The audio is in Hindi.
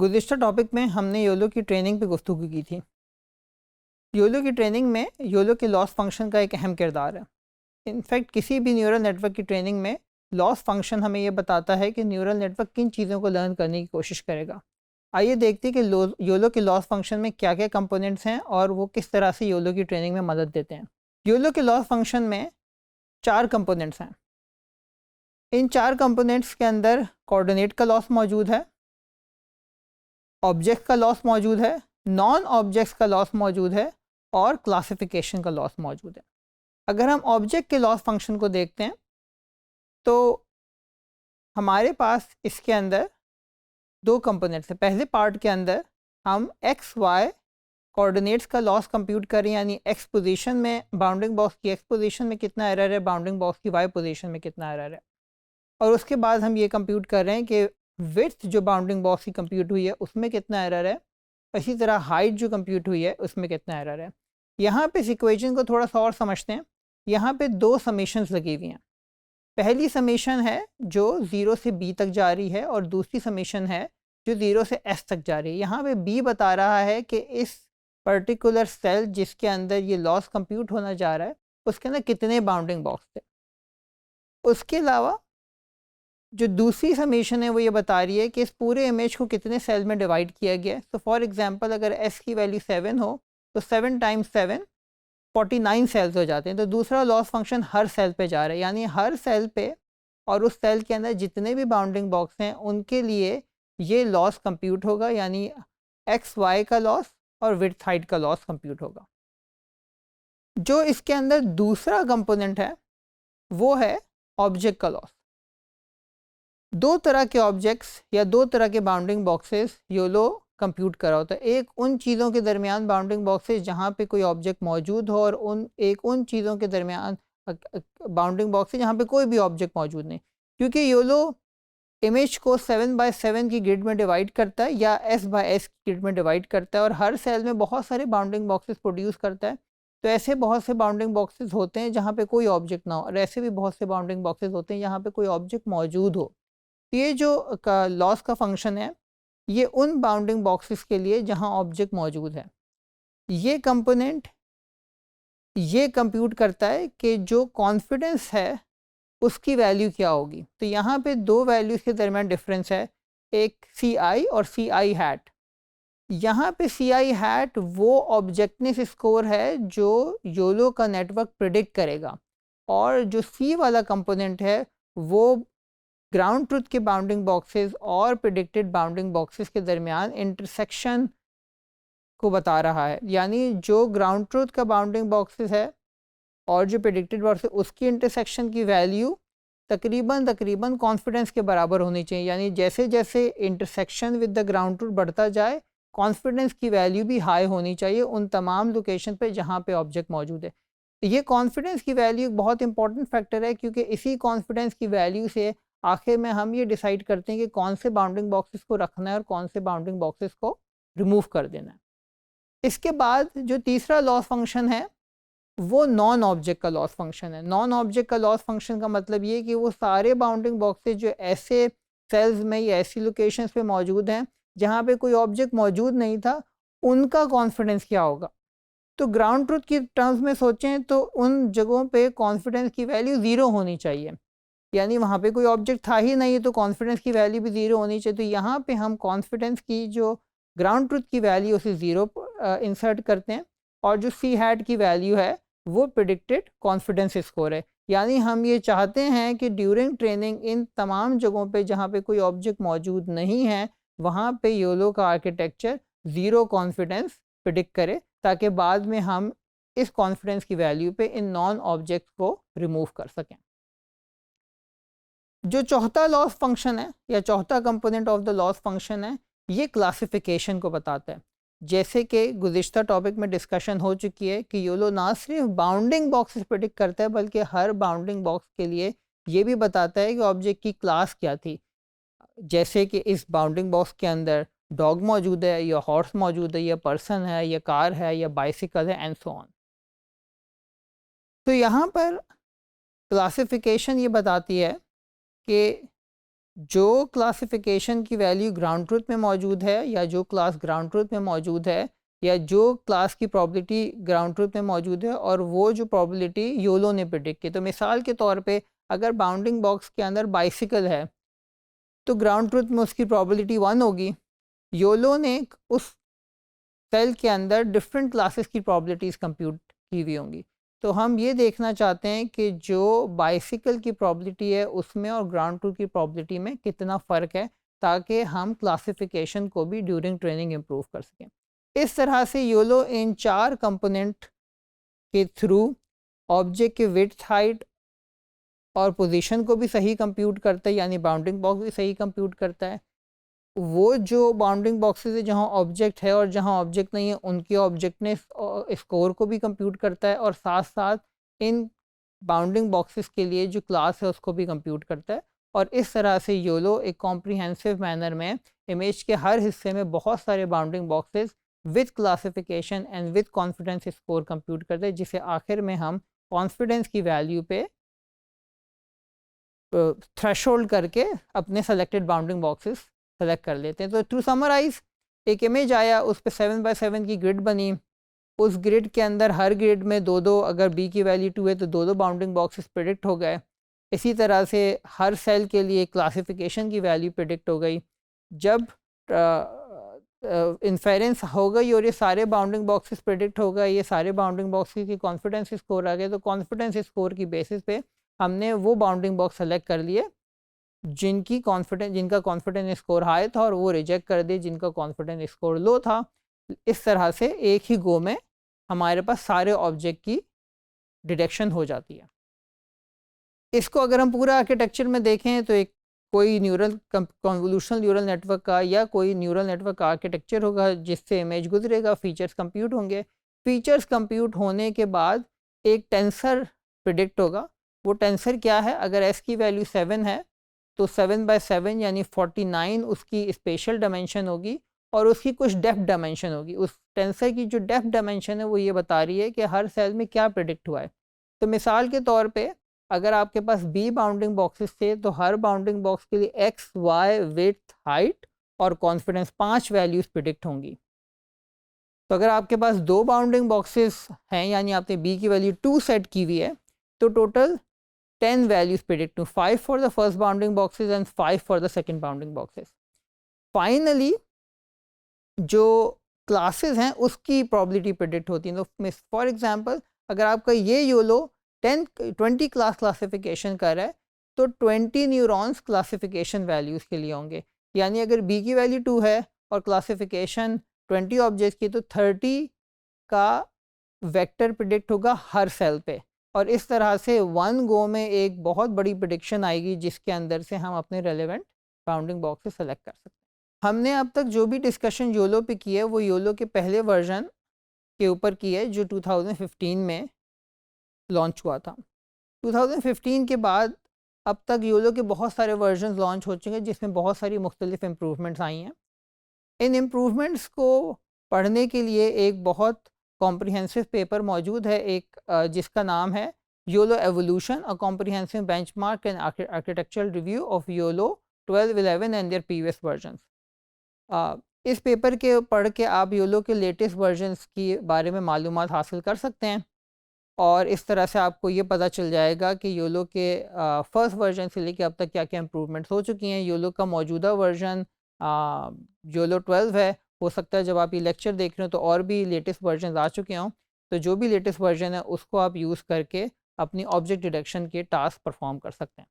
गुज़िश्ता टॉपिक में हमने योलो की ट्रेनिंग पे गुफ्तगू की थी। योलो की ट्रेनिंग में योलो के लॉस फंक्शन का एक अहम किरदार है। इनफैक्ट किसी भी न्यूरल नेटवर्क की ट्रेनिंग में लॉस फंक्शन हमें ये बताता है कि न्यूरल नेटवर्क किन चीज़ों को लर्न करने की कोशिश करेगा। आइए देखते हैं कि योलो के लॉस फंक्शन में क्या क्या कंपोनेंट्स हैं और वो किस तरह से योलो की ट्रेनिंग में मदद देते हैं। योलो के लॉस फंक्शन में 4 कंपोनेंट्स हैं। इन 4 कंपोनेंट्स के अंदर कोऑर्डिनेट का लॉस मौजूद है, ऑब्जेक्ट का लॉस मौजूद है, नॉन ऑब्जेक्ट्स का लॉस मौजूद है और क्लासिफिकेशन का लॉस मौजूद है। अगर हम ऑब्जेक्ट के लॉस फंक्शन को देखते हैं तो हमारे पास इसके अंदर 2 कंपोनेंट्स हैं। पहले पार्ट के अंदर हम एक्स वाई कोऑर्डिनेट्स का लॉस कंप्यूट करें, यानी एक्स पोजीशन में बाउंडिंग बॉक्स की एक्स पोजीशन में कितना एरर है, बाउंडिंग बॉक्स की वाई पोजीशन में कितना एरर है। और उसके बाद हम ये कंप्यूट कर रहे हैं कि विड्थ जो बाउंडिंग बॉक्स की कंप्यूट हुई है उसमें कितना एरर है, इसी तरह हाइट जो कंप्यूट हुई है उसमें कितना एरर है। यहाँ पे इस इक्वेशन को थोड़ा सा और समझते हैं। यहाँ पे 2 समेशंस लगी हुई हैं। पहली समेशन है जो 0 से b तक जा रही है और दूसरी समेशन है जो 0 से s तक जा रही है। यहाँ पे b बता रहा है कि इस पर्टिकुलर सेल जिसके अंदर ये लॉस कंप्यूट होना जा रहा है उसके अंदर कितने बाउंडिंग बॉक्स थे। उसके अलावा जो दूसरी समेशन है वो ये बता रही है कि इस पूरे इमेज को कितने सेल में डिवाइड किया गया है। तो फॉर एग्जांपल अगर s की वैल्यू 7 हो तो 7 टाइम्स 7 49 सेल्स हो जाते हैं। तो दूसरा लॉस फंक्शन हर सेल पे जा रहा है, यानी हर सेल पे और उस सेल के अंदर जितने भी बाउंडिंग बॉक्स हैं उनके लिए ये लॉस कंप्यूट होगा, यानी एक्स वाई का लॉस और विड्थ हाइट का लॉस कंप्यूट होगा। जो इसके अंदर दूसरा कंपोनेंट है वो है ऑब्जेक्ट का लॉस। 2 तरह के ऑब्जेक्ट्स या 2 तरह के बाउंडिंग बॉक्सेस योलो कंप्यूट करा होता है। एक उन चीज़ों के दरमियान बाउंडिंग बॉक्सेस जहाँ पे कोई ऑब्जेक्ट मौजूद हो और उन चीज़ों के दरमियान बाउंडिंग बॉक्सेस जहाँ पे कोई भी ऑब्जेक्ट मौजूद नहीं। क्योंकि योलो इमेज को 7x7 की ग्रिड में डिवाइड करता है या s/s की ग्रिड में डिवाइड करता है और हर सेल में बहुत सारे बाउंडिंग बॉक्सेस प्रोड्यूस करता है। तो ऐसे बहुत से बाउंडिंग बॉक्सेस होते हैं जहाँ पे कोई ऑब्जेक्ट ना हो और ऐसे भी बहुत से बाउंडिंग बॉक्सेस होते हैं जहाँ पे कोई ऑब्जेक्ट मौजूद हो। ये जो लॉस का फंक्शन है ये उन बाउंडिंग बॉक्सेस के लिए जहां ऑब्जेक्ट मौजूद है। ये कंपोनेंट ये कंप्यूट करता है कि जो कॉन्फिडेंस है उसकी वैल्यू क्या होगी। तो यहाँ पे 2 वैल्यूज़ के दरमियान डिफरेंस है, एक CI और CI हैट। यहाँ पे CI हैट वो ऑब्जेक्टनेस स्कोर है जो योलो का नेटवर्क प्रिडिक्ट करेगा और जो C वाला कंपोनेंट है वो ग्राउंड ट्रुथ के बाउंडिंग बॉक्सेस और प्रिडिक्टेड बाउंडिंग बॉक्सेस के दरमियान इंटरसेक्शन को बता रहा है। यानी जो ग्राउंड ट्रुथ का बाउंडिंग बॉक्सेस है और जो प्रिडिक्टेड बॉक्स है उसकी इंटरसेक्शन की वैल्यू तकरीबन कॉन्फिडेंस के बराबर होनी चाहिए। यानी जैसे जैसे intersection with the ground truth बढ़ता जाए कॉन्फिडेंस की वैल्यू भी हाई होनी चाहिए उन तमाम लोकेशन पे जहाँ पे ऑब्जेक्ट मौजूद है। ये कॉन्फिडेंस की वैल्यू एक बहुत इंपॉर्टेंट फैक्टर है क्योंकि इसी कॉन्फिडेंस की वैल्यू से आखिर में हम ये डिसाइड करते हैं कि कौन से बाउंडिंग बॉक्सेस को रखना है और कौन से बाउंडिंग बॉक्सेस को रिमूव कर देना है। इसके बाद जो तीसरा लॉस फंक्शन है वो नॉन ऑब्जेक्ट का लॉस फंक्शन है। नॉन ऑब्जेक्ट का लॉस फंक्शन का मतलब ये कि वो सारे बाउंडिंग बॉक्सेस जो ऐसे सेल्स में या ऐसी लोकेशंस पे मौजूद हैं जहाँ पे कोई ऑब्जेक्ट मौजूद नहीं था उनका कॉन्फिडेंस क्या होगा। तो ग्राउंड ट्रुथ की टर्म्स में सोचें तो उन जगहों पे कॉन्फिडेंस की वैल्यू 0 होनी चाहिए, यानी वहाँ पे कोई ऑब्जेक्ट था ही नहीं तो कॉन्फिडेंस की वैल्यू भी 0 होनी चाहिए। तो यहाँ पे हम कॉन्फिडेंस की जो ग्राउंड ट्रुथ की वैल्यू उसे 0 इंसर्ट करते हैं और जो C हैट की वैल्यू है वो प्रिडिक्टेड कॉन्फिडेंस स्कोर है। यानी हम ये चाहते हैं कि ड्यूरिंग ट्रेनिंग इन तमाम जगहों पे जहाँ पे कोई ऑब्जेक्ट मौजूद नहीं है वहाँ पे योलो का आर्किटेक्चर 0 कॉन्फिडेंस प्रिडिक्ट करे ताकि बाद में हम इस कॉन्फिडेंस की वैल्यू पे इन नॉन ऑब्जेक्ट को रिमूव कर सकें। जो चौथा लॉस फंक्शन है या चौथा component of the loss function है ये क्लासिफिकेशन को बताता है। जैसे कि गुज़िश्ता टॉपिक में डिस्कशन हो चुकी है कि योलो ना सिर्फ बाउंडिंग बॉक्सेस प्रेडिक्ट करता है बल्कि हर बाउंडिंग बॉक्स के लिए ये भी बताता है कि ऑब्जेक्ट की क्लास क्या थी। जैसे कि इस बाउंडिंग बॉक्स के अंदर डॉग मौजूद है या हॉर्स मौजूद है या पर्सन है या कार है या बाइसिकल है एंड सो ऑन। तो यहाँ पर क्लासिफिकेशन ये बताती है कि जो क्लासिफिकेशन की वैल्यू ग्राउंड ट्रूथ में मौजूद है या जो क्लास ग्राउंड ट्रूथ में मौजूद है या जो क्लास की प्रॉबिलिटी ग्राउंड ट्रूथ में मौजूद है और वो जो प्रॉबिलिटी योलो ने प्रिडिक्ट की। तो मिसाल के तौर पे अगर बाउंडिंग बॉक्स के अंदर बाइसिकल है तो ग्राउंड ट्रूथ में उसकी प्रॉबिलिटी 1 होगी। योलो ने उस सेल के अंदर डिफरेंट क्लासेस की प्रॉबिलिटीज़ कंप्यूट की हुई होंगी। तो हम ये देखना चाहते हैं कि जो बाइसिकल की प्रॉबिलिटी है उसमें और ग्राउंड ट्रूथ की प्रॉबिलिटी में कितना फ़र्क है, ताकि हम क्लासिफिकेशन को भी ड्यूरिंग ट्रेनिंग इम्प्रूव कर सकें। इस तरह से योलो इन 4 कंपोनेंट के थ्रू ऑब्जेक्ट के विड्थ, हाइट और पोजीशन को भी सही कंप्यूट करता है, यानी बाउंडिंग बॉक्स भी सही कंप्यूट करता है। वो जो बाउंडिंग बॉक्सेस है जहाँ ऑब्जेक्ट है और जहाँ ऑब्जेक्ट नहीं है उनके ऑब्जेक्टनेस स्कोर को भी कंप्यूट करता है, और साथ साथ इन बाउंडिंग बॉक्सेस के लिए जो क्लास है उसको भी कंप्यूट करता है। और इस तरह से योलो एक कॉम्प्रिहेंसिव मैनर में इमेज के हर हिस्से में बहुत सारे bounding boxes with classification and with confidence score compute करते हैं, जिसे आखिर में हम कॉन्फिडेंस की वैल्यू पे थ्रेशोल्ड करके अपने सेलेक्टेड बाउंडिंग बॉक्सेस सेलेक्ट कर लेते हैं। तो टू समराइज, एक इमेज आया, उस पर 7x7 की ग्रिड बनी। उस ग्रिड के अंदर हर ग्रिड में 2-2, अगर बी की वैल्यू 2 है तो 2-2 बाउंडिंग बॉक्सेस प्रिडिक्ट हो गए। इसी तरह से हर सेल के लिए क्लासिफिकेशन की वैल्यू प्रिडिक्ट हो गई। जब इन्फेरेंस हो गई और ये सारे बाउंडिंग बॉक्सेस प्रिडिक्ट हो गए, ये सारे बाउंडिंग बॉक्सेस की कॉन्फिडेंस स्कोर आ गए, तो कॉन्फिडेंस स्कोर की बेसिस पे हमने वो बाउंडिंग बॉक्स सेलेक्ट कर लिए जिनका कॉन्फिडेंस स्कोर हाई था, और वो रिजेक्ट कर दिए जिनका कॉन्फिडेंस स्कोर लो था। इस तरह से एक ही गो में हमारे पास सारे ऑब्जेक्ट की डिटेक्शन हो जाती है। इसको अगर हम पूरा आर्किटेक्चर में देखें तो एक कोई न्यूरल कन्वोल्यूशनल न्यूरल नेटवर्क का या कोई न्यूरल नेटवर्क का आर्किटेक्चर होगा जिससे इमेज गुजरेगा, फीचर्स कंप्यूट होंगे। फीचर्स कंप्यूट होने के बाद एक टेंसर प्रिडिक्ट होगा। वो टेंसर क्या है? अगर एस की वैल्यू 7 है तो 7/7 यानी 49 उसकी स्पेशल डायमेंशन होगी, और उसकी कुछ डेप्थ डायमेंशन होगी। उस टेंसर की जो डेप्थ डायमेंशन है वो ये बता रही है कि हर सेल में क्या प्रिडिक्ट हुआ है। तो मिसाल के तौर पे अगर आपके पास बी बाउंडिंग बॉक्सेस थे तो हर बाउंडिंग बॉक्स के लिए एक्स, वाई, विड्थ, हाइट और कॉन्फिडेंस 5 वैल्यूज़ प्रिडिक्ट होंगी। तो अगर आपके पास 2 बाउंडिंग बॉक्सेस हैं, यानी आपने बी की वैल्यू 2 सेट की हुई है, तो total 10 values predict to 5 for the first bounding boxes and 5 for the second bounding boxes. Finally, जो क्लासेस हैं उसकी प्रॉबिलिटी प्रिडिक्ट होती है। तो फॉर एग्जांपल अगर आपका ये योलो 20 क्लास क्लासिफिकेशन कर रहा है तो 20 न्यूरॉन्स क्लासिफिकेशन वैल्यूज़ के लिए होंगे। यानी अगर बी की वैल्यू 2 है और क्लासिफिकेशन 20 ऑब्जेक्ट्स की, तो 30 का वेक्टर प्रिडिक्ट होगा हर सेल पे। और इस तरह से 1 गो में एक बहुत बड़ी प्रेडिक्शन आएगी जिसके अंदर से हम अपने रेलेवेंट बाउंडिंग बॉक्स से सेलेक्ट कर सकते हैं। हमने अब तक जो भी डिस्कशन योलो पे की है वो योलो के पहले वर्जन के ऊपर की है जो 2015 में लॉन्च हुआ था। 2015 के बाद अब तक योलो के बहुत सारे वर्जन लॉन्च हो चुके हैं जिसमें बहुत सारी मुख्तलिफ इम्प्रूवमेंट्स आई हैं। इन इम्प्रूवमेंट्स को पढ़ने के लिए एक बहुत कॉम्प्रिहेंसिव पेपर मौजूद है, एक जिसका नाम है YOLO evolution, a comprehensive benchmark and architectural review of YOLO 12, 11 and there previous versions. इस पेपर के पढ़ के आप योलो के लेटेस्ट वर्जन्स के बारे में मालूमात हासिल कर सकते हैं, और इस तरह से आपको ये पता चल जाएगा कि योलो के फर्स्ट वर्जन से लेकर अब तक क्या क्या इम्प्रूवमेंट्स हो चुकी हैं। योलो का मौजूदा वर्जन योलो 12 है। हो सकता है जब आप ये लेक्चर देख रहे हो तो और भी लेटेस्ट वर्जन आ चुके हों, तो जो भी लेटेस्ट वर्जन है उसको आप यूज़ करके अपनी ऑब्जेक्ट डिटेक्शन के टास्क परफॉर्म कर सकते हैं।